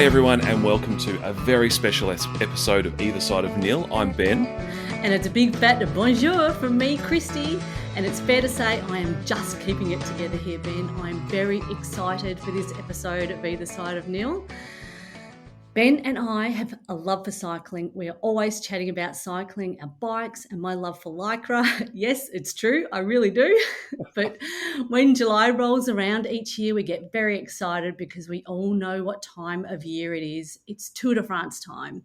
G'day everyone and welcome to a very special episode of Either Side of Nhill. I'm Ben. And it's a big fat bonjour from me, Christy. And it's fair to say I am just keeping it together here, Ben. I'm very excited for this episode of Either Side of Nhill. Ben and I have a love for cycling. We are always chatting about cycling, our bikes, and my love for Lycra. Yes, it's true, I really do. But when July rolls around each year, we get very excited because we all know what time of year it is. It's Tour de France time.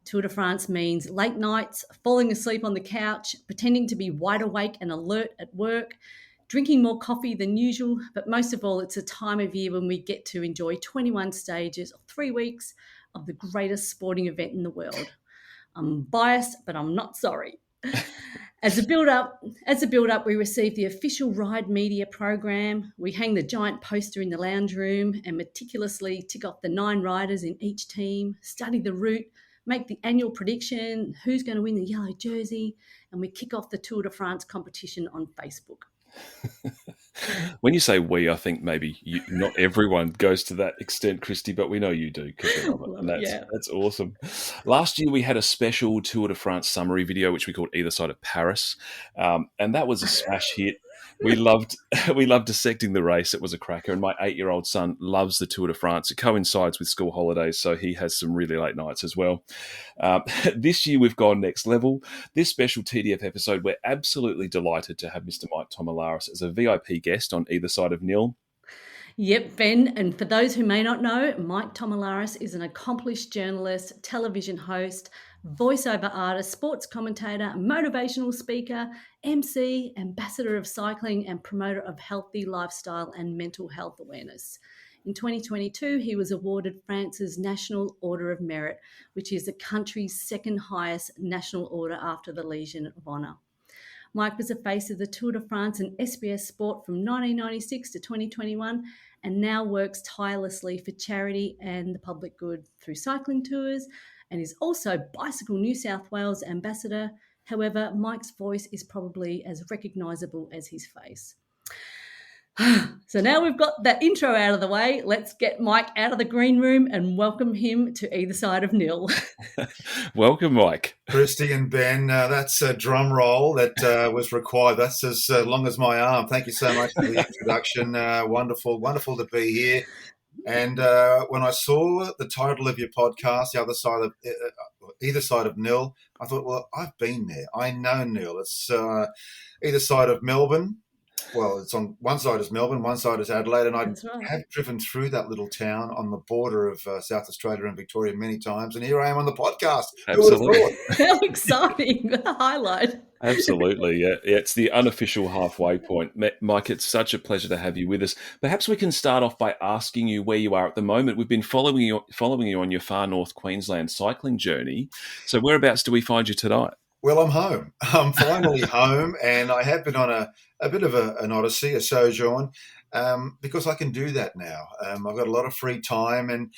Tour de France means late nights, falling asleep on the couch, pretending to be wide awake and alert at work, drinking more coffee than usual, but most of all, it's a time of year when we get to enjoy 21 stages of 3 weeks of the greatest sporting event in the world. I'm biased, but I'm not sorry. As a build-up, we receive the official ride media program. We hang the giant poster in the lounge room and meticulously tick off the 9 riders in each team, study the route, make the annual prediction, who's going to win the yellow jersey, and we kick off the Tour de France competition on Facebook. When you say we, I think maybe not everyone goes to that extent, Christy, but we know you do because you love it, and that's awesome. Last year we had a special Tour de France summary video, which we called Either Side of Paris, and that was a smash hit. We loved dissecting the race. It was a cracker, and my 8-year-old son loves the Tour de France. It coincides with school holidays, so he has some really late nights as well. This year we've gone next level. This special TDF episode, we're absolutely delighted to have Mr. Mike Tomalaris as a VIP guest on Either Side of Nhill. Yep, Ben. And for those who may not know, Mike Tomalaris is an accomplished journalist, television host, voiceover artist, sports commentator, motivational speaker, MC, ambassador of cycling, and promoter of healthy lifestyle and mental health awareness. In 2022, he was awarded France's National Order of Merit, which is the country's second highest national order after the Legion of Honour. Mike was a face of the Tour de France and SBS Sport from 1996 to 2021 and now works tirelessly for charity and the public good through cycling tours and is also Bicycle New South Wales ambassador. However, Mike's voice is probably as recognisable as his face. So now we've got that intro out of the way, let's get Mike out of the green room and welcome him to Either Side of Nhill. Welcome, Mike. Christy and Ben, that's a drum roll that was required. That's as long as my arm. Thank you so much for the introduction. Wonderful to be here. And when I saw the title of your podcast, Either Side of Nhill, I thought, well, I've been there. I know Nhill. It's either side of Melbourne. Well, it's on one side is Melbourne, one side is Adelaide, and I have driven through that little town on the border of South Australia and Victoria many times, and here I am on the podcast. Absolutely. How exciting. A highlight. Absolutely, yeah. It's the unofficial halfway point. Mike, it's such a pleasure to have you with us. Perhaps we can start off by asking you where you are at the moment. We've been following you on your Far North Queensland cycling journey. So whereabouts do we find you tonight? Well, I'm home. I'm finally home, and I have been on a bit of an odyssey, a sojourn, because I can do that now. I've got a lot of free time, and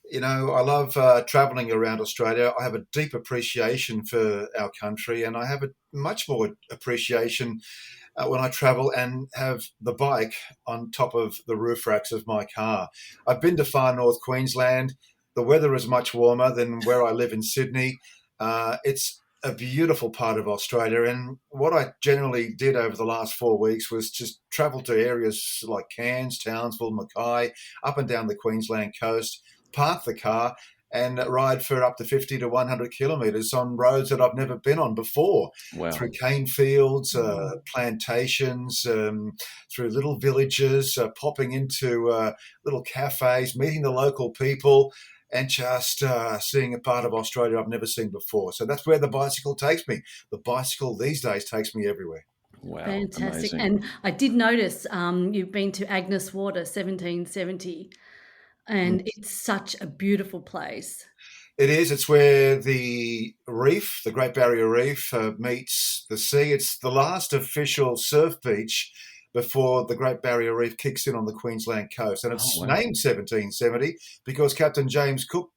you know, I love travelling around Australia. I have a deep appreciation for our country, and I have a much more appreciation when I travel and have the bike on top of the roof racks of my car. I've been to Far North Queensland. The weather is much warmer than where I live in Sydney. It's a beautiful part of Australia, and what I generally did over the last 4 weeks was just travel to areas like Cairns, Townsville, Mackay, up and down the Queensland coast, park the car and ride for up to 50 to 100 kilometres on roads that I've never been on before. Wow. Through cane fields, plantations, through little villages, popping into little cafes, meeting the local people, and just seeing a part of Australia I've never seen before. So that's where the bicycle takes me. The bicycle these days takes me everywhere. Wow, fantastic. amazing. And I did notice you've been to Agnes Water 1770, and it's such a beautiful place. It is. It's where the reef, the Great Barrier Reef, meets the sea. It's the last official surf beach before the Great Barrier Reef kicks in on the Queensland coast. And it's named 1770 because Captain James Cook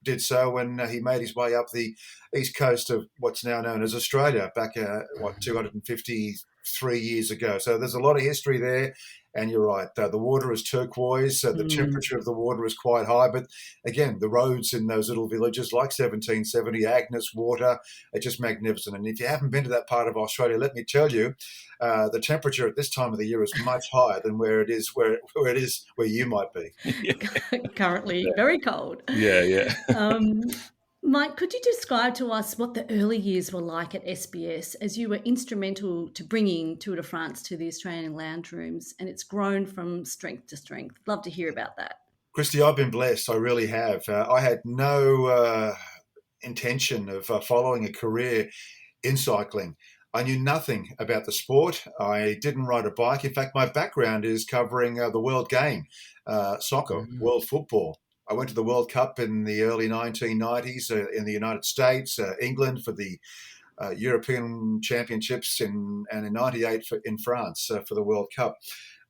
did so when he made his way up the east coast of what's now known as Australia back, 250 3 years ago. So there's a lot of history there. And you're right, the water is turquoise, so the temperature of the water is quite high. But again, the roads in those little villages like 1770, Agnes Water, are just magnificent. And if you haven't been to that part of Australia, let me tell you, the temperature at this time of the year is much higher than where it is where you might be. Currently very cold. Yeah. Mike, could you describe to us what the early years were like at SBS, as you were instrumental to bringing Tour de France to the Australian lounge rooms, and it's grown from strength to strength? Love to hear about that. Christy, I've been blessed. I really have. I had no intention of following a career in cycling. I knew nothing about the sport. I didn't ride a bike. In fact, my background is covering the world game, soccer, world football. I went to the World Cup in the early 1990s in the United States, England for the European Championships, and in 98 in France for the World Cup.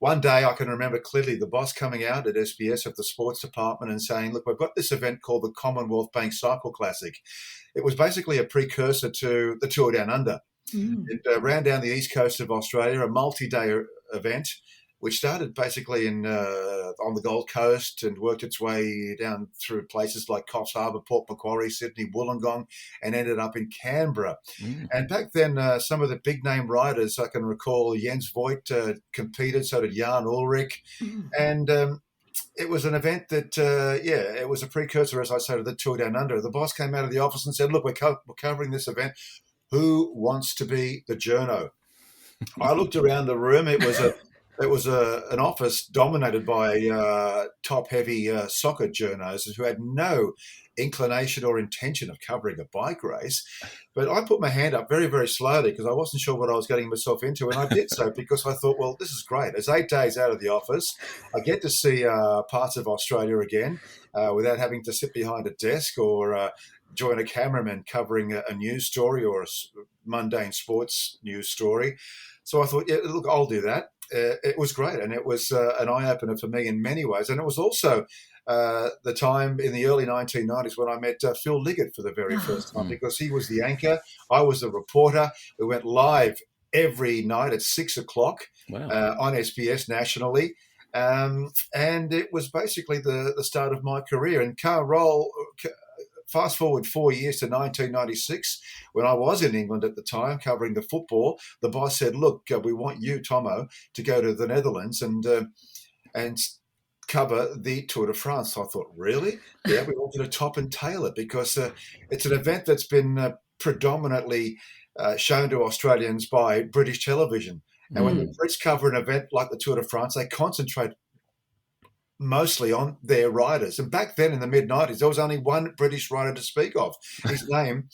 One day I can remember clearly the boss coming out at SBS at the sports department and saying, look, we've got this event called the Commonwealth Bank Cycle Classic. It was basically a precursor to the Tour Down Under. It ran down the east coast of Australia, a multi-day event, which started basically on the Gold Coast and worked its way down through places like Coffs Harbour, Port Macquarie, Sydney, Wollongong, and ended up in Canberra. And back then, some of the big-name riders, I can recall Jens Voigt competed, so did Jan Ulrich. And it was an event that, it was a precursor, as I say, to the Tour Down Under. The boss came out of the office and said, look, we're covering this event. Who wants to be the journo? I looked around the room. It was an office dominated by top-heavy soccer journos who had no inclination or intention of covering a bike race. But I put my hand up very, very slowly because I wasn't sure what I was getting myself into, and I did so because I thought, well, this is great. It's 8 days out of the office. I get to see parts of Australia again without having to sit behind a desk or join a cameraman covering a news story or a mundane sports news story. So I thought, yeah, look, I'll do that. It was great, and it was an eye-opener for me in many ways. And it was also the time in the early 1990s when I met Phil Liggett for the very first time, because he was the anchor, I was the reporter. We went live every night at 6 o'clock on SBS nationally. And it was basically the start of my career. And fast forward 4 years to 1996, when I was in England at the time covering the football, the boss said, look, we want you, Tomo, to go to the Netherlands and cover the Tour de France. I thought, really? Yeah, we wanted to top and tail it because it's an event that's been predominantly shown to Australians by British television. And when the Brits cover an event like the Tour de France, they concentrate mostly on their riders. And back then in the mid-90s, there was only one British rider to speak of. His name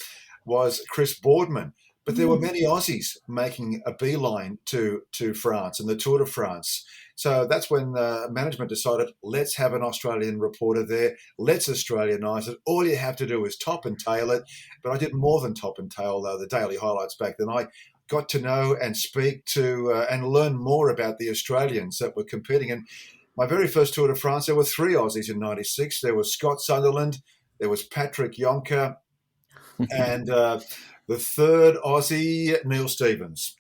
was Chris Boardman. But there were many Aussies making a beeline to France and the Tour de France. So that's when management decided, let's have an Australian reporter there. Let's Australianise it. All you have to do is top and tail it. But I did more than top and tail the daily highlights back then. I got to know and speak to and learn more about the Australians that were competing. And my very first Tour de France, there were 3 Aussies in 96. There was Scott Sutherland, there was Patrick Yonker, and the third Aussie, Neil Stevens.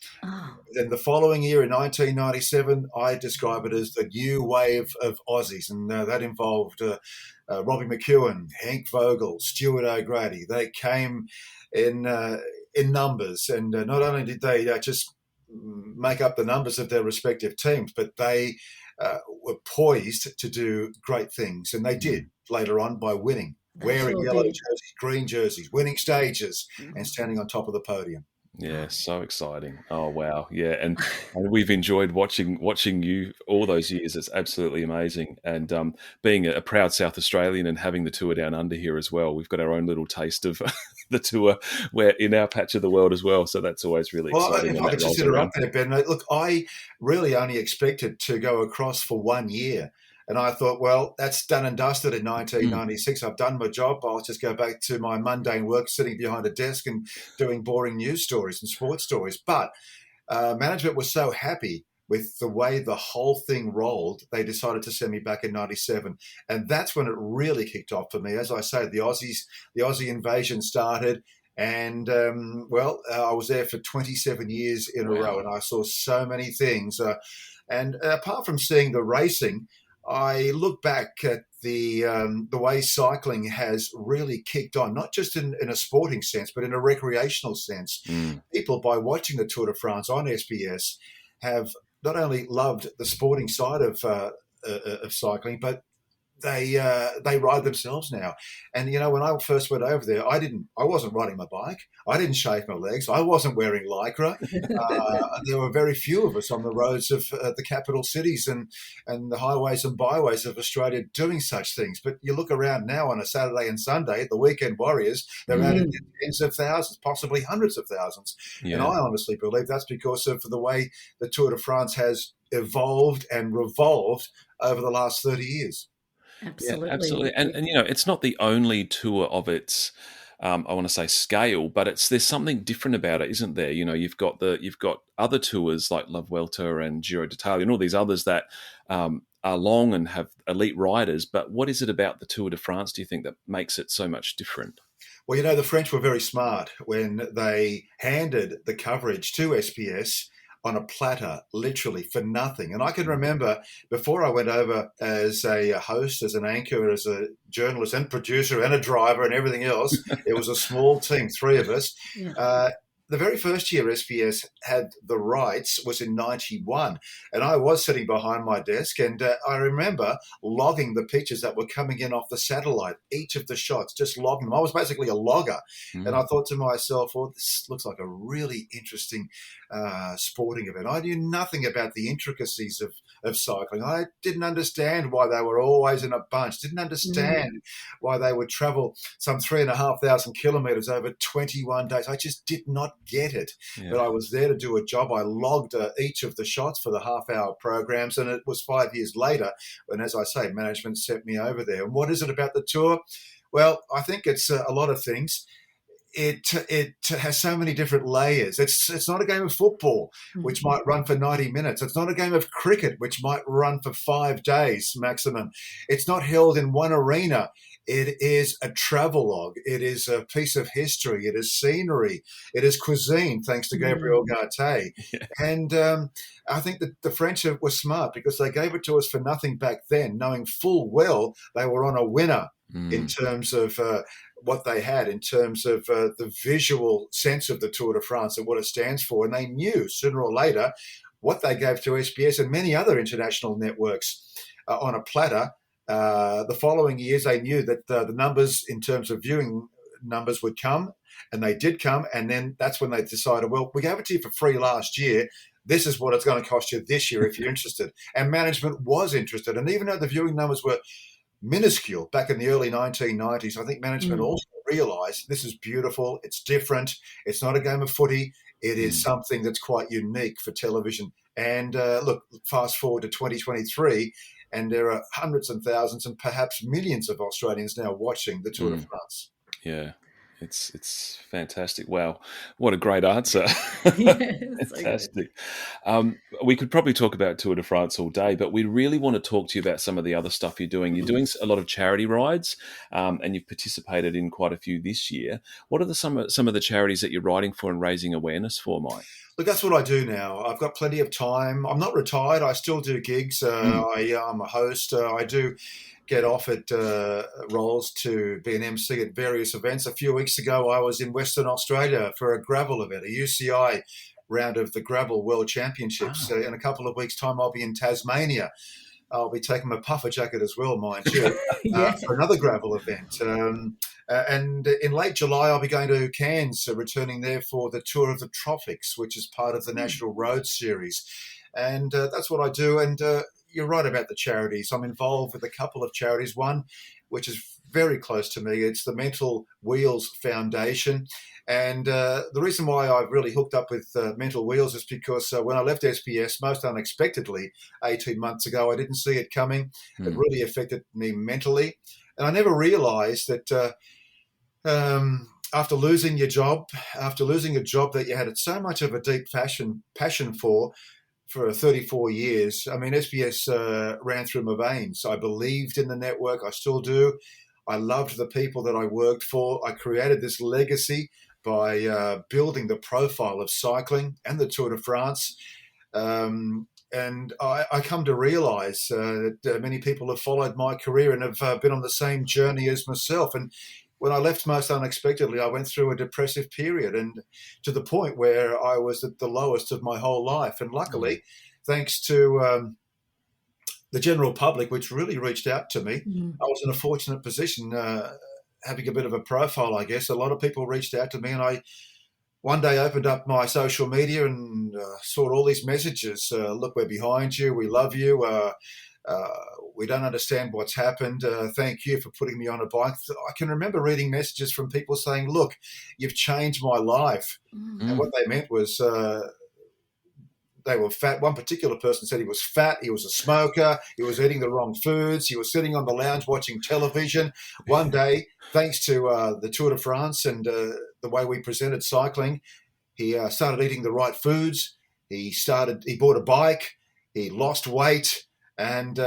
Then the following year in 1997, I describe it as the new wave of Aussies, and that involved Robbie McEwen, Henk Vogel, Stuart O'Grady. They came in numbers, and not only did they just make up the numbers of their respective teams, but they were poised to do great things, and they did later on by winning, wearing yellow jerseys, green jerseys, winning stages, and standing on top of the podium. Yeah, so exciting. Oh, wow. Yeah, and we've enjoyed watching you all those years. It's absolutely amazing. And being a proud South Australian and having the Tour Down Under here as well, we've got our own little taste of the tour where in our patch of the world as well. So that's always really exciting. If I could just interrupt there, Ben, look, I really only expected to go across for 1 year. And I thought, well, that's done and dusted in 1996. I've done my job. I'll just go back to my mundane work, sitting behind a desk and doing boring news stories and sports stories. But management was so happy with the way the whole thing rolled, they decided to send me back in 97. And that's when it really kicked off for me. As I say, the Aussie invasion started. And, I was there for 27 years in a row, and I saw so many things. And apart from seeing the racing, I look back at the way cycling has really kicked on, not just in a sporting sense, but in a recreational sense. People, by watching the Tour de France on SBS, have not only loved the sporting side of cycling, but they ride themselves now. And when I first went over there, I wasn't riding my bike. I didn't shave my legs. I wasn't wearing lycra. There were very few of us on the roads of the capital cities and the highways and byways of Australia doing such things. But you look around now on a Saturday and Sunday, the weekend warriors, they're out in tens of thousands, possibly hundreds of thousands. Yeah. And I honestly believe that's because of the way the Tour de France has evolved and revolved over the last 30 years. Absolutely. Yeah, absolutely. And it's not the only tour of its, I want to say scale, but there's something different about it, isn't there? You've got other tours like La Vuelta and Giro d'Italia and all these others that are long and have elite riders. But what is it about the Tour de France, do you think, that makes it so much different? Well, the French were very smart when they handed the coverage to SBS on a platter, literally for nothing. And I can remember before I went over as a host, as an anchor, as a journalist and producer and a driver and everything else, it was a small team, 3 of us. Yeah. The very first year SBS had the rights was in 91, and I was sitting behind my desk, and I remember logging the pictures that were coming in off the satellite, each of the shots, just logging them. I was basically a logger, and I thought to myself, well, this looks like a really interesting sporting event. I knew nothing about the intricacies of cycling. I didn't understand why they were always in a bunch, didn't understand why they would travel some 3,500 kilometres over 21 days. I just did not get it. Yeah. But I was there to do a job. I logged each of the shots for the half-hour programs, and it was 5 years later when, as I say, management sent me over there. And what is it about the tour? Well, I think it's a lot of things. It has so many different layers. It's not a game of football, which might run for 90 minutes. It's not a game of cricket, which might run for 5 days maximum. It's not held in one arena. It is a travelogue. It is a piece of history. It is scenery. It is cuisine, thanks to Gabriel Garté. Yeah. And I think that the French were smart because they gave it to us for nothing back then, knowing full well they were on a winner in terms of what they had, in terms of the visual sense of the Tour de France and what it stands for. And they knew sooner or later what they gave to SBS and many other international networks on a platter. The following years, they knew that the numbers in terms of viewing numbers would come, and they did come. And then that's when they decided, well, we gave it to you for free last year. This is what it's going to cost you this year if you're interested. And management was interested. And even though the viewing numbers were minuscule back in the early 1990s, I think management also realised this is beautiful, it's different, it's not a game of footy, it is something that's quite unique for television. And look, fast forward to 2023, and there are hundreds and thousands and perhaps millions of Australians now watching the Tour de France. Yeah. It's fantastic. Wow, what a great answer. Fantastic. We could probably talk about Tour de France all day, but we really want to talk to you about some of the other stuff you're doing. You're doing a lot of charity rides, and you've participated in quite a few this year. What are some of the charities that you're riding for and raising awareness for, Mike? Look, that's what I do now. I've got plenty of time. I'm not retired. I still do gigs. I'm a host. I do get offered roles to be an MC at various events. A few weeks ago, I was in Western Australia for a gravel event, a UCI round of the Gravel World Championships. In a couple of weeks' time, I'll be in Tasmania. I'll be taking my puffer jacket as well, mind you, for another gravel event. And in late July, I'll be going to Cairns, returning there for the Tour of the Tropics, which is part of the National Road Series. And that's what I do. And you're right about the charities. I'm involved with a couple of charities. One, which is very close to me, it's the Mental Wheels Foundation. And the reason why I've really hooked up with Mental Wheels is because when I left SBS, most unexpectedly, 18 months ago, I didn't see it coming. It really affected me mentally. And I never realised that after losing a job that you had so much of a deep passion for 34 years, I mean, SBS ran through my veins. I believed in the network. I still do. I loved the people that I worked for. I created this legacy by building the profile of cycling and the Tour de France. And I come to realise that many people have followed my career and have been on the same journey as myself. And when I left most unexpectedly, I went through a depressive period, and to the point where I was at the lowest of my whole life. And luckily, thanks to the general public, which really reached out to me, I was in a fortunate position, having a bit of a profile, I guess. A lot of people reached out to me, and I one day opened up my social media and saw all these messages. Look, we're behind you. We love you. We don't understand what's happened. Thank you for putting me on a bike. I can remember reading messages from people saying, look, you've changed my life. And what they meant was they were fat. One particular person said he was fat, he was a smoker, he was eating the wrong foods, he was sitting on the lounge watching television. One day, thanks to the Tour de France and the way we presented cycling, he started eating the right foods. He bought a bike, he lost weight, and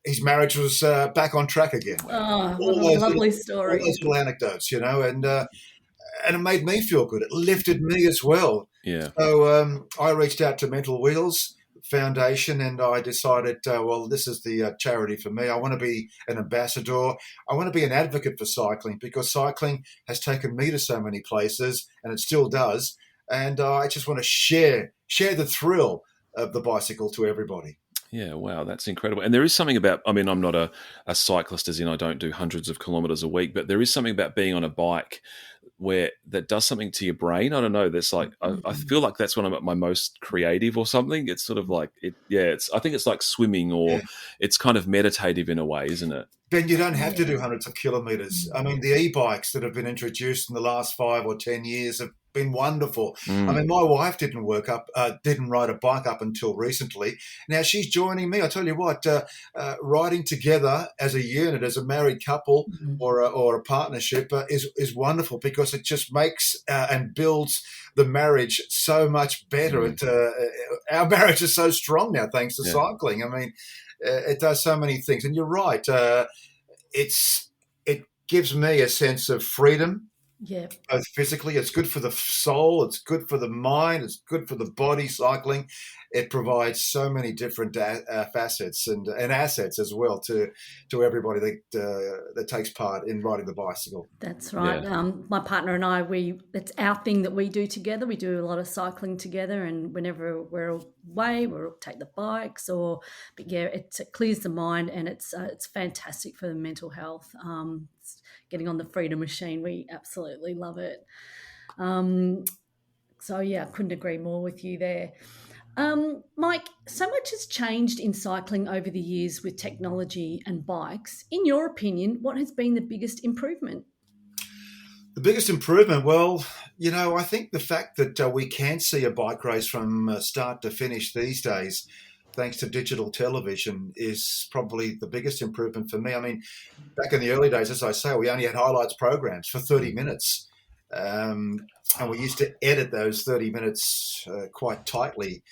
his marriage was back on track again. Oh, what a lovely story. All those little anecdotes, and it made me feel good. It lifted me as well. Yeah. So I reached out to Mental Wheels Foundation, and I decided, well, this is the charity for me. I want to be an ambassador. I want to be an advocate for cycling, because cycling has taken me to so many places, and it still does. And I just want to share the thrill of the bicycle to everybody. Yeah, wow, that's incredible. And there is something about, I mean, I'm not a cyclist, as in I don't do hundreds of kilometers a week, but there is something about being on a bike that does something to your brain. I don't know. There's like, I feel like that's when I'm at my most creative or something. It's sort of like, I think it's like swimming, or it's kind of meditative in a way, isn't it? Ben, you don't have to do hundreds of kilometres. I mean, the e-bikes that have been introduced in the last 5 or 10 years have been wonderful. I mean, my wife didn't ride a bike up until recently. Now she's joining me. I tell you what, riding together as a unit, as a married couple or a partnership is wonderful, because it just makes and builds the marriage so much better. Our marriage is so strong now thanks to cycling. I mean, it does so many things. And you're right. It gives me a sense of freedom. Yeah. Both physically, it's good for the soul, it's good for the mind, it's good for the body. Cycling, it provides so many different facets and assets as well to everybody that takes part in riding the bicycle. That's right. Yeah. My partner and I, it's our thing that we do together. We do a lot of cycling together, and whenever we're away, we'll take the bikes. But it clears the mind, and it's fantastic for the mental health. Getting on the freedom machine, we absolutely love it. So yeah, I couldn't agree more with you there. Mike, so much has changed in cycling over the years with technology and bikes. In your opinion, what has been the biggest improvement? The biggest improvement? Well, I think the fact that we can see a bike race from start to finish these days, thanks to digital television, is probably the biggest improvement for me. I mean, back in the early days, as I say, we only had highlights programs for 30 minutes. And we used to edit those 30 minutes quite tightly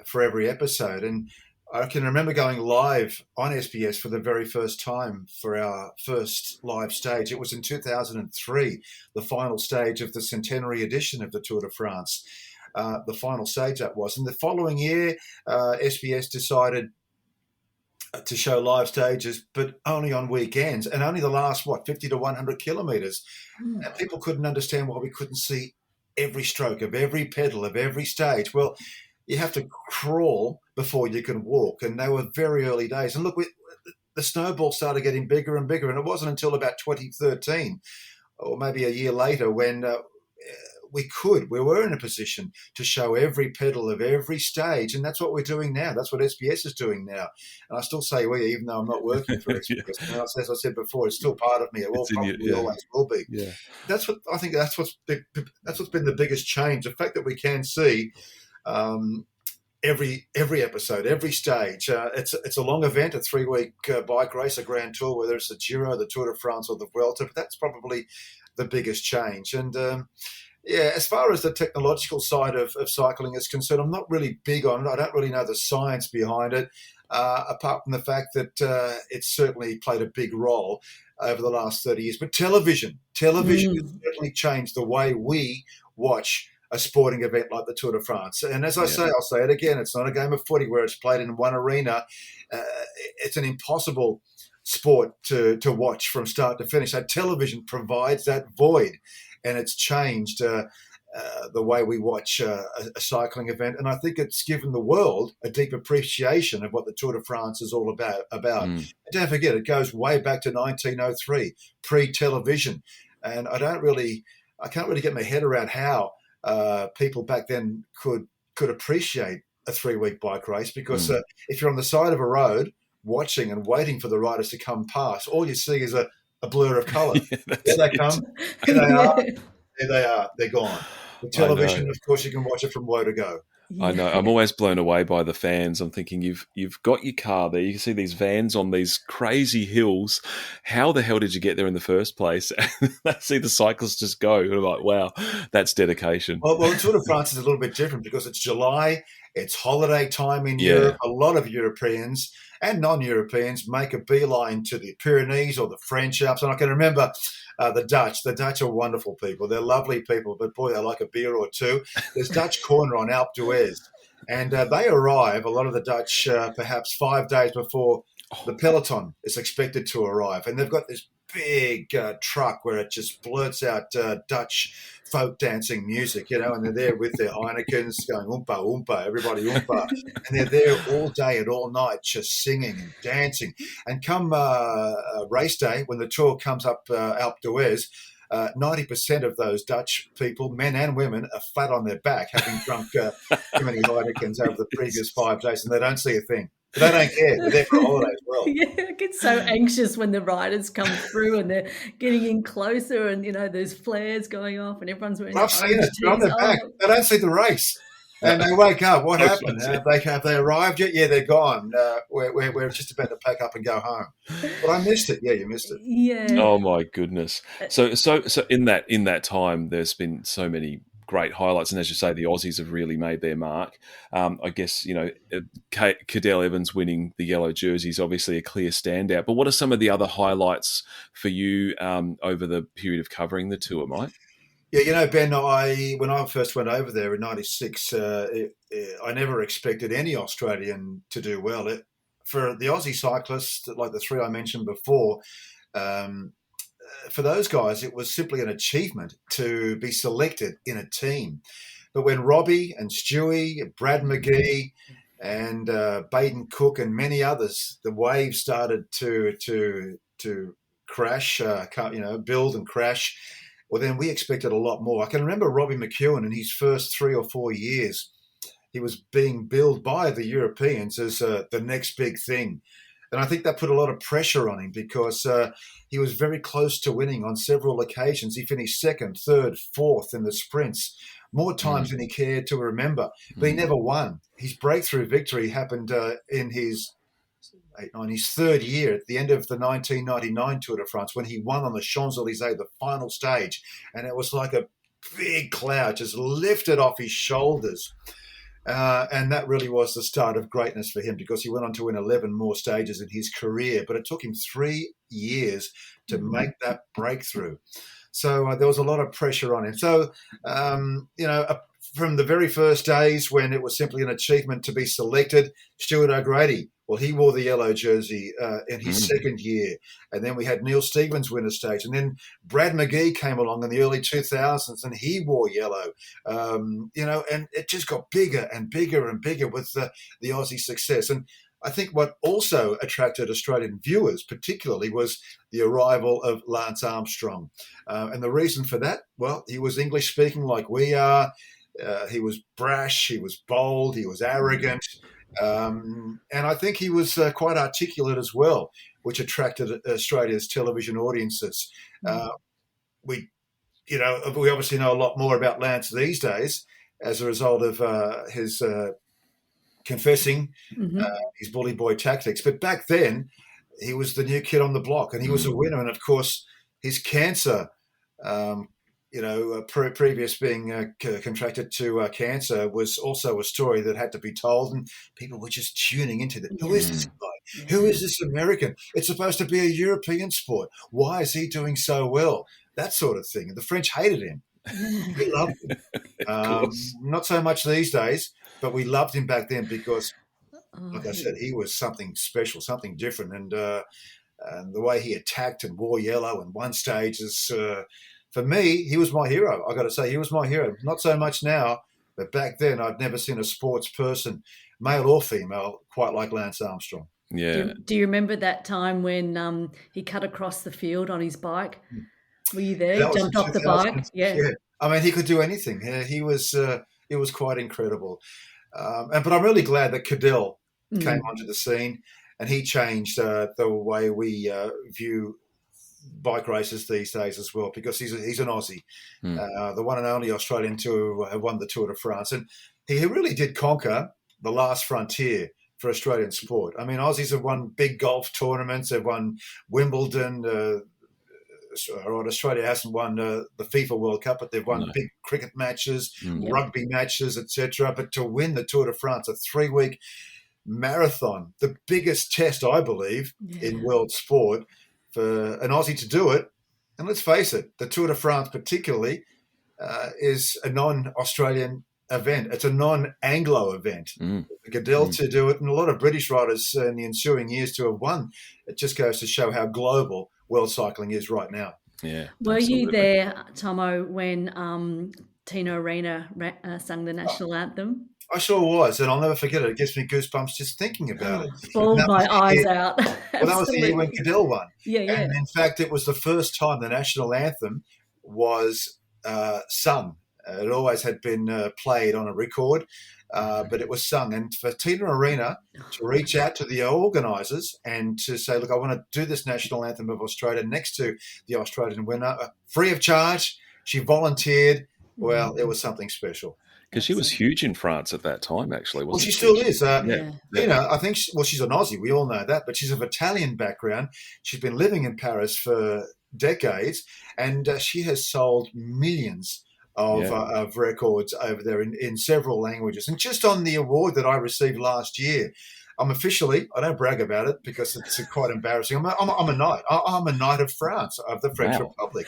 for every episode. And I can remember going live on SBS for the very first time for our first live stage. It was in 2003, the final stage of the centenary edition of the Tour de France. The final stage that was. And the following year, SBS decided to show live stages, but only on weekends, and only the last, 50 to 100 kilometres. And people couldn't understand why we couldn't see every stroke of every pedal of every stage. Well, you have to crawl before you can walk, and they were very early days. And look, the snowball started getting bigger and bigger, and it wasn't until about 2013, or maybe a year later, when we were in a position to show every pedal of every stage, and that's what we're doing now. That's what SBS is doing now. And I still say we, even though I'm not working for SBS. And as I said before, it's still part of me. It will probably always will be. Yeah. That's what I think. That's what's been the biggest change. The fact that we can see every episode, every stage. It's a long event, a 3-week bike race, a Grand Tour, whether it's the Giro, the Tour de France, or the Vuelta. But that's probably the biggest change. And Yeah, as far as the technological side of cycling is concerned, I'm not really big on it. I don't really know the science behind it, apart from the fact that it's certainly played a big role over the last 30 years. But television has certainly changed the way we watch a sporting event like the Tour de France. And as I say, I'll say it again, it's not a game of footy where it's played in one arena. It's an impossible sport to watch from start to finish. So television provides that void, and it's changed the way we watch a cycling event. And I think it's given the world a deep appreciation of what the Tour de France is all about. And don't forget, it goes way back to 1903, pre-television. And I can't really get my head around how people back then could appreciate a 3-week bike race, because if you're on the side of a road watching and waiting for the riders to come past, all you see is a blur of colour. Here they come. Here they are. There they are. They're gone. The television, of course, you can watch it from woe to go. I know. I'm always blown away by the fans. I'm thinking you've got your car there. You can see these vans on these crazy hills. How the hell did you get there in the first place? And I see the cyclists just go. And I'm like, wow, that's dedication. Well, the Tour de France is a little bit different because it's July. It's holiday time in Europe. A lot of Europeans and non-Europeans make a beeline to the Pyrenees or the French Alps. And I can remember the Dutch. The Dutch are wonderful people. They're lovely people, but boy, they like a beer or two. There's Dutch Corner on Alpe d'Huez. And they arrive, a lot of the Dutch, perhaps 5 days before the peloton is expected to arrive. And they've got this big truck where it just blurts out Dutch folk dancing music, and they're there with their Heinekens going oompa, oompa, everybody oompa. And they're there all day and all night just singing and dancing. And come race day, when the Tour comes up Alpe d'Huez, 90% of those Dutch people, men and women, are flat on their back, having drunk too many Heinekens over the previous 5 days, and they don't see a thing. But they don't care. They're there for a holiday as well. Yeah, I get so anxious when the riders come through and they're getting in closer, and there's flares going off, and everyone's wearing. I've seen it. They're on their back. They don't see the race, and they wake up. What happened? Have they arrived yet? Yeah, they're gone. We're just about to pack up and go home. But I missed it. Yeah, you missed it. Yeah. Oh my goodness. So in that time, there's been so many great highlights, and as you say, the Aussies have really made their mark. I guess Cadel Evans winning the yellow jersey is obviously a clear standout. But what are some of the other highlights for you over the period of covering the Tour, Mike? Yeah, Ben, when I first went over there in '96, I never expected any Australian to do well. For the Aussie cyclists, like the three I mentioned before, for those guys, it was simply an achievement to be selected in a team. But when Robbie and Stewie, Brad McGee, and Baden Cook and many others, the wave started to crash, build and crash. Well, then we expected a lot more. I can remember Robbie McEwen in his first 3 or 4 years, he was being billed by the Europeans as the next big thing. And I think that put a lot of pressure on him because he was very close to winning on several occasions. He finished second, third, fourth in the sprints, more times than he cared to remember. But he never won. His breakthrough victory happened in his third year, at the end of the 1999 Tour de France, when he won on the Champs-Élysées, the final stage. And it was like a big cloud just lifted off his shoulders. And that really was the start of greatness for him, because he went on to win 11 more stages in his career. But it took him 3 years to make that breakthrough. So there was a lot of pressure on him. So, from the very first days when it was simply an achievement to be selected, Stuart O'Grady, well, he wore the yellow jersey in his second year. And then we had Neil Stevens win a stage. And then Brad McGee came along in the early 2000s and he wore yellow. And it just got bigger and bigger and bigger with the Aussie success. And I think what also attracted Australian viewers particularly was the arrival of Lance Armstrong. And the reason for that, well, he was English-speaking like we are. He was brash, he was bold, he was arrogant. And I think he was quite articulate as well, which attracted Australia's television audiences. We obviously know a lot more about Lance these days as a result of his confessing his bully boy tactics. But back then, he was the new kid on the block, and he was a winner. And of course, his cancer previous being contracted to cancer was also a story that had to be told, and people were just tuning into that. Who is this guy? Yeah. Who is this American? It's supposed to be a European sport. Why is he doing so well? That sort of thing. And the French hated him. We loved him. Of course. Not so much these days, but we loved him back then because, like I said, he was something special, something different. And the way he attacked and wore yellow and won stages, for me, he was my hero. I got to say, he was my hero. Not so much now, but back then I'd never seen a sports person, male or female, quite like Lance Armstrong. Yeah. Do you remember that time when he cut across the field on his bike? Were you there? He jumped off the bike? Yeah. I mean, he could do anything. He was quite incredible. But I'm really glad that Cadell came onto the scene, and he changed the way we view bike races these days as well, because he's an Aussie, the one and only Australian to have won the Tour de France, and he really did conquer the last frontier for Australian sport. I mean, Aussies have won big golf tournaments, they've won Wimbledon. Australia hasn't won the FIFA World Cup, but they've won big cricket matches, rugby matches, etc. But to win the Tour de France, a 3-week marathon, the biggest test, I believe, in world sport, for an Aussie to do it, and let's face it, the Tour de France particularly is a non-Australian event. It's a non-Anglo event. Cadell to do it, and a lot of British riders in the ensuing years to have won. It just goes to show how global world cycling is right now. Yeah. Were you there, Tomo, when Tino Arena sang the national anthem? I sure was, and I'll never forget it. It gives me goosebumps just thinking about it. Bawled my eyes out. Well, that was the year when Cadell won. Yeah. And in fact, it was the first time the national anthem was sung. It always had been played on a record, but it was sung. And for Tino Arena to reach out to the organisers and to say, look, I want to do this national anthem of Australia next to the Australian winner, free of charge. She volunteered. Well, it was something special. Because she was huge in France at that time, actually, wasn't she? Well, she still is. I think, she's an Aussie. We all know that. But she's of Italian background. She's been living in Paris for decades, and she has sold millions of records over there in several languages. And just on the award that I received last year, I'm officially, I don't brag about it because it's quite embarrassing, I'm a knight. I'm a knight of France, of the French Republic.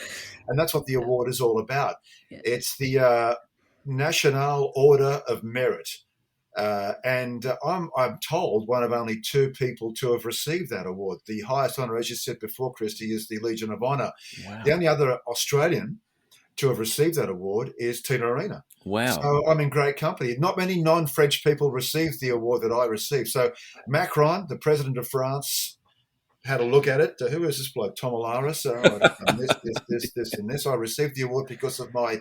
And that's what the award is all about. Yeah. It's the National Order of Merit. And I'm told one of only 2 people to have received that award. The highest honour, as you said before, Christy, is the Legion of Honour. Wow. The only other Australian to have received that award is Tino Arena. Wow. So I'm in great company. Not many non-French people received the award that I received. So Macron, the president of France, had a look at it. Who is this bloke? Tomalaris. This, and this. I received the award because of my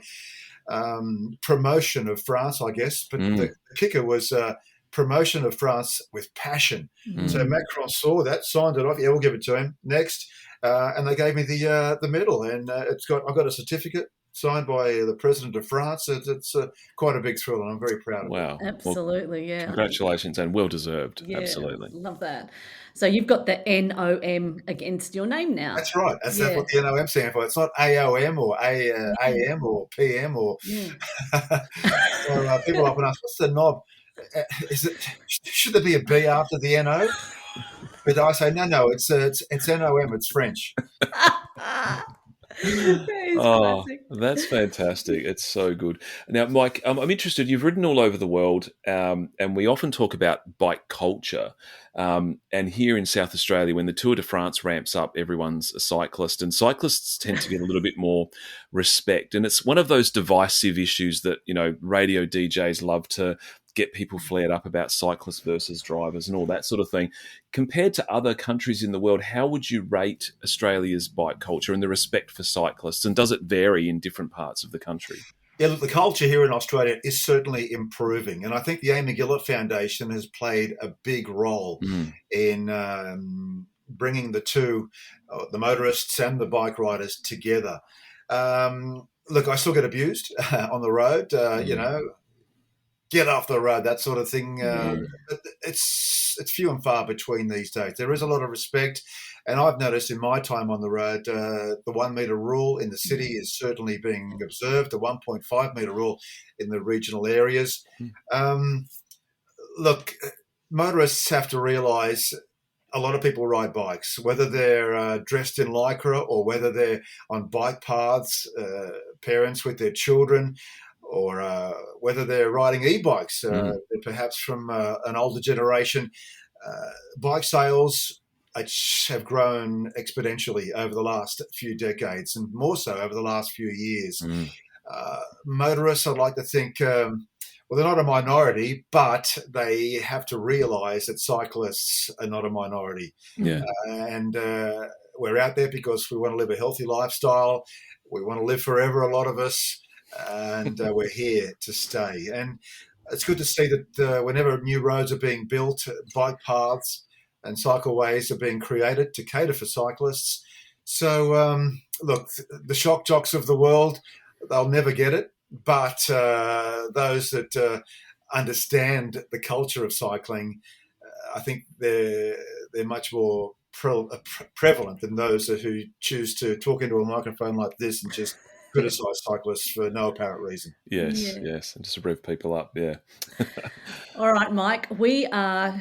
promotion of France, I guess. But the kicker was promotion of France with passion. So Macron saw that, signed it off. Yeah, we'll give it to him. Next. And they gave me the medal. And I've got a certificate signed by the President of France. It's quite a big thrill, and I'm very proud of it. Wow. Absolutely, yeah. Congratulations, and well-deserved. Yeah, absolutely. Love that. So you've got the NOM against your name now. That's right. That's what the NOM stands for. It's not AOM or AM or PM or... So people often ask, what's the knob? Should there be a B after the NO? But I say, no, it's NOM, it's French. That's fantastic. It's so good. Now, Mike, I'm interested. You've ridden all over the world, and we often talk about bike culture. And here in South Australia, when the Tour de France ramps up, everyone's a cyclist, and cyclists tend to get a little bit more respect. And it's one of those divisive issues that, radio DJs love to get people flared up about cyclists versus drivers and all that sort of thing. Compared to other countries in the world, how would you rate Australia's bike culture and the respect for cyclists? And does it vary in different parts of the country? Yeah, look, the culture here in Australia is certainly improving. And I think the Amy Gillett Foundation has played a big role in bringing the two, the motorists and the bike riders, together. Look, I still get abused on the road, get off the road, that sort of thing. It's few and far between these days. There is a lot of respect. And I've noticed in my time on the road, the 1 metre rule in the city is certainly being observed, the 1.5 metre rule in the regional areas. Look, motorists have to realise a lot of people ride bikes, whether they're dressed in lycra or whether they're on bike paths, parents with their children, or whether they're riding e-bikes, perhaps from an older generation. Bike sales have grown exponentially over the last few decades, and more so over the last few years. Motorists, I'd like to think, well, they're not a minority, but they have to realise that cyclists are not a minority. And we're out there because we want to live a healthy lifestyle. We want to live forever, a lot of us, and we're here to stay. And it's good to see that whenever new roads are being built, bike paths and cycleways are being created to cater for cyclists. So, look, the shock jocks of the world, they'll never get it. But those that understand the culture of cycling, I think they're much more prevalent than those who choose to talk into a microphone like this and just criticise cyclists for no apparent reason. Yes, and just rev people up, All right, Mike, we are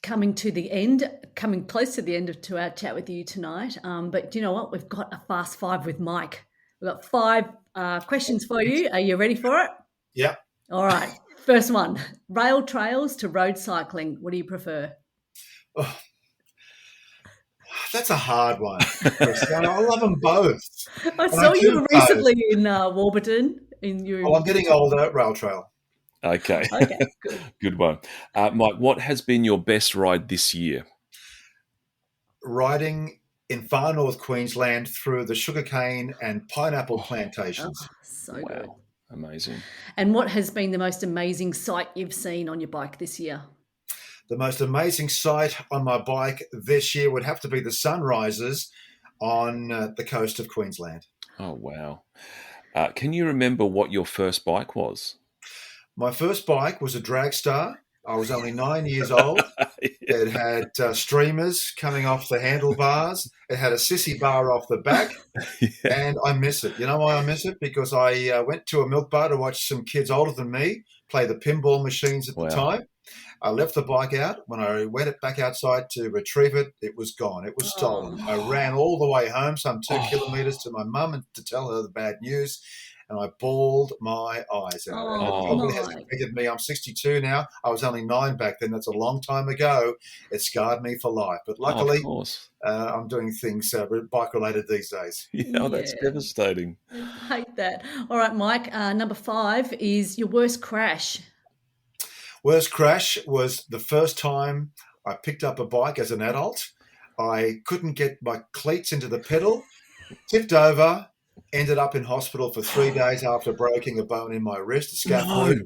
coming close to the end to our chat with you tonight. But do you know what? We've got a fast five with Mike. We've got 5 questions for you. Are you ready for it? Yeah. All right. First one, rail trails to road cycling. What do you prefer? Oh, that's a hard one. I love them both. I saw you were recently in Warburton. I'm getting older. Rail trail. Okay, good one. Mike, what has been your best ride this year? Riding in Far North Queensland through the sugarcane and pineapple plantations. So good. Amazing. And what has been the most amazing sight you've seen on your bike this year? The most amazing sight on my bike this year would have to be the sunrises on the coast of Queensland. Oh, wow. Can you remember what your first bike was? My first bike was a Dragstar. I was only 9 years old. It had streamers coming off the handlebars. It had a sissy bar off the back, and I miss it. You know why I miss it? Because I went to a milk bar to watch some kids older than me play the pinball machines at the time. I left the bike out. When I went back outside to retrieve it, it was gone. It was stolen. I ran all the way home, some 2 kilometres, to my mum and to tell her the bad news. And I bawled my eyes out. And it probably has affected me. I'm 62 now. I was only 9 back then. That's a long time ago. It scarred me for life. But luckily, I'm doing things bike-related these days. That's devastating. I hate that. All right, Mike, number 5 is your worst crash. Worst crash was the first time I picked up a bike as an adult. I couldn't get my cleats into the pedal, tipped over, ended up in hospital for 3 days after breaking a bone in my wrist, a scaphoid.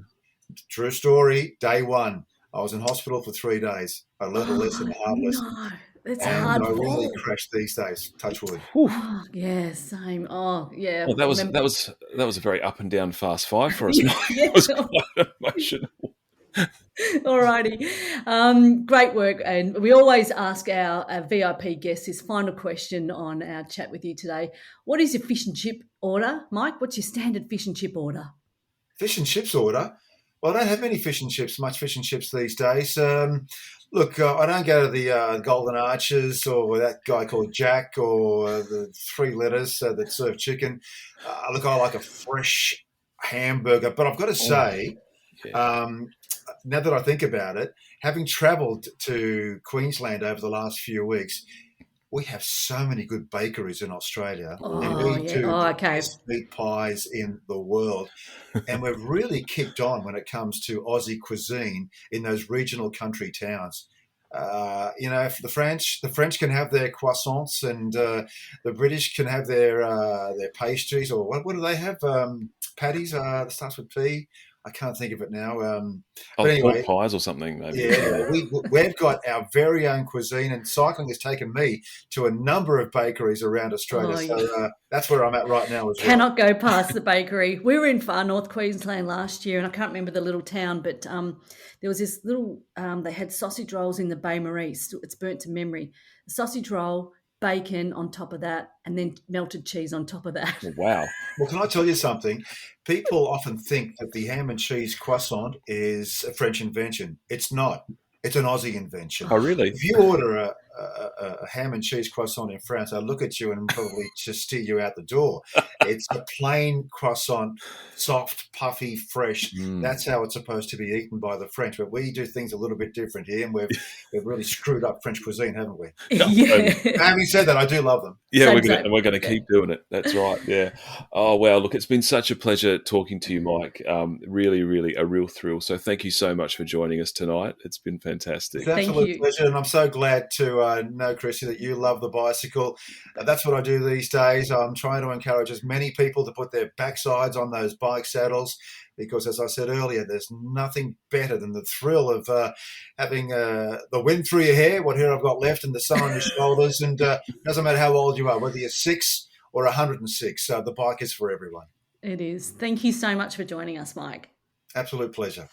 True story, day 1. I was in hospital for 3 days. I learned a lesson, a hard lesson. That's and hard. I really crash these days. Touch wood. Oh, yeah, same. Oh, yeah. Well, that was a very up and down fast 5 for us. It was quite emotional. Alrighty. Great work. And we always ask our VIP guests this final question on our chat with you today. What is your fish and chip order, Mike? What's your standard fish and chip order? Fish and chips order? Well, I don't have much fish and chips these days. Look, I don't go to the Golden Arches or that guy called Jack or the 3 letters that serve chicken. Look, I like a fresh hamburger. But I've got to say, now that I think about it, having travelled to Queensland over the last few weeks, we have so many good bakeries in Australia. And we do the best meat pies in the world. And we've really kicked on when it comes to Aussie cuisine in those regional country towns. If the French can have their croissants and the British can have their pastries, or what do they have? Patties that starts with P. I can't think of it now. But anyway, pies or something. Maybe. Yeah, we've got our very own cuisine, and cycling has taken me to a number of bakeries around Australia. So that's where I'm at right now as well. Cannot go past the bakery. We were in Far North Queensland last year, and I can't remember the little town, but there was this little, they had sausage rolls in the Bay Marie. It's burnt to memory. The sausage roll bacon on top of that, and then melted cheese on top of that. Oh, wow. Well, can I tell you something? People often think that the ham and cheese croissant is a French invention. It's not. It's an Aussie invention. Oh, really? If you order a ham and cheese croissant in France, I'll look at you and probably just steer you out the door. It's a plain croissant, soft, puffy, fresh. That's how it's supposed to be eaten by the French. But we do things a little bit different here, and we've really screwed up French cuisine, haven't we? Yeah. Having said that, I do love them. Yeah, we're going to keep doing it. That's right. Yeah. Oh, wow. Look, it's been such a pleasure talking to you, Mike. Really, really a real thrill. So thank you so much for joining us tonight. It's been fantastic. It's an absolute pleasure, and I'm so glad to know, Chrissy, that you love the bicycle. That's what I do these days. I'm trying to encourage as many people to put their backsides on those bike saddles because, as I said earlier, there's nothing better than the thrill of having the wind through your hair, what hair I've got left, and the sun on your shoulders. And it doesn't matter how old you are, whether you're 6 or 106, the bike is for everyone. It is. Thank you so much for joining us, Mike. Absolute pleasure.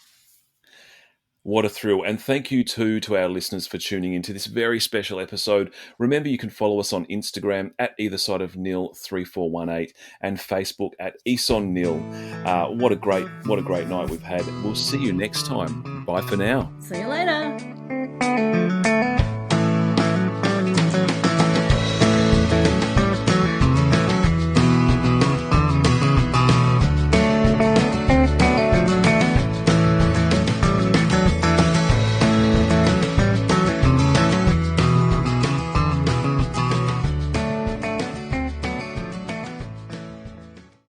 What a thrill. And thank you too to our listeners for tuning into this very special episode. Remember, you can follow us on Instagram at Either Side of Nhill 3418 and Facebook at Eson Nhill. What a great night we've had. We'll see you next time. Bye for now. See you later.